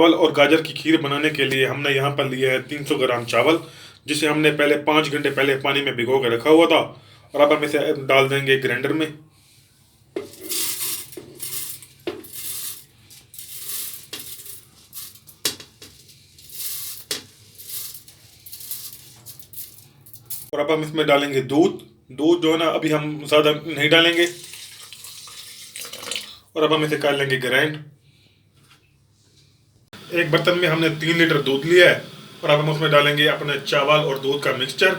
चावल और गाजर की खीर बनाने के लिए हमने यहाँ पर लिया है 300 ग्राम चावल, जिसे हमने पहले 5 घंटे पहले पानी में भिगो कर रखा हुआ था। और अब हम इसे डाल देंगे ग्राइंडर में। और अब हम इसमें डालेंगे दूध। दूध जो है ना, अभी हम ज़्यादा नहीं डालेंगे। और अब हम इसे कर लेंगे ग्राइंड। एक बर्तन में हमने 3 लीटर दूध लिया है और अब हम उसमें डालेंगे अपने चावल और दूध का मिक्सचर।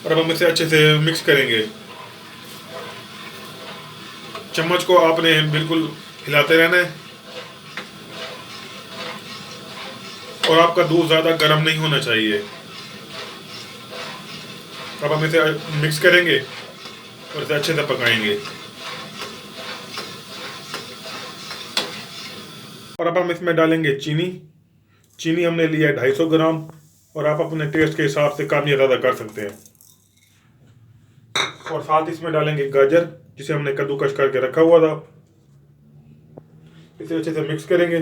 और अब हम इसे अच्छे से मिक्स करेंगे। चम्मच को आपने बिल्कुल हिलाते रहना है और आपका दूध ज़्यादा गर्म नहीं होना चाहिए। अब हम इसे मिक्स करेंगे और इसे अच्छे से पकाएंगे। और अब हम इसमें डालेंगे चीनी। चीनी हमने लिया है 250 ग्राम और आप अपने टेस्ट के हिसाब से कम या ज़्यादा कर सकते हैं। और साथ इसमें डालेंगे गाजर, जिसे हमने कद्दूकस करके रखा हुआ था। इसे अच्छे से मिक्स करेंगे।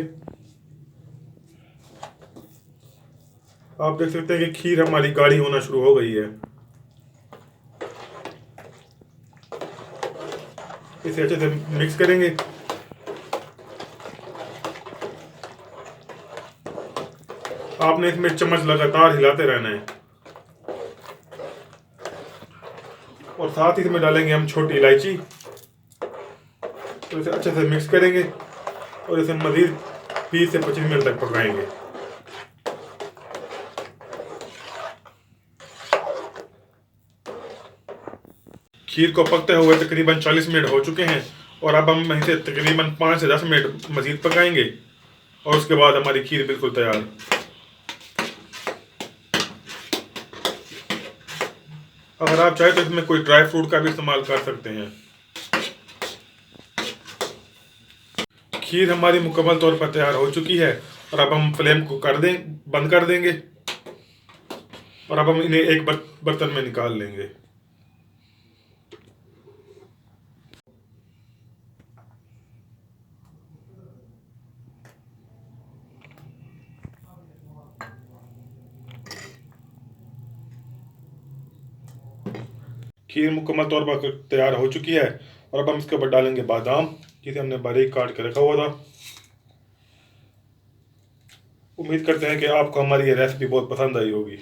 आप देख सकते हैं कि खीर हमारी गाढ़ी होना शुरू हो गई है। इसे अच्छे से मिक्स करेंगे। आपने इसमें चम्मच लगातार हिलाते रहना है। और साथ ही इसमें डालेंगे हम छोटी इलायची। तो इसे अच्छे से मिक्स करेंगे और इसे मज़ीद 20 से 25 मिनट तक पकाएंगे। खीर को पकते हुए तकरीबन 40 मिनट हो चुके हैं और अब हम इसे तकरीबन 5 से 10 मिनट मज़ीद पकाएंगे और उसके बाद हमारी खीर बिल्कुल तैयार। अगर आप चाहें तो इसमें कोई ड्राई फ्रूट का भी इस्तेमाल कर सकते हैं। खीर हमारी मुकम्मल तौर पर तैयार हो चुकी है और अब हम फ्लेम को बंद कर देंगे और अब हम इन्हें एक बर्तन में निकाल लेंगे। खीर मुकम्मल तौर पर तैयार हो चुकी है और अब हम इसके ऊपर डालेंगे बादाम, जिसे हमने बारीक काट के रखा हुआ था। उम्मीद करते हैं कि आपको हमारी ये रेसिपी बहुत पसंद आई होगी।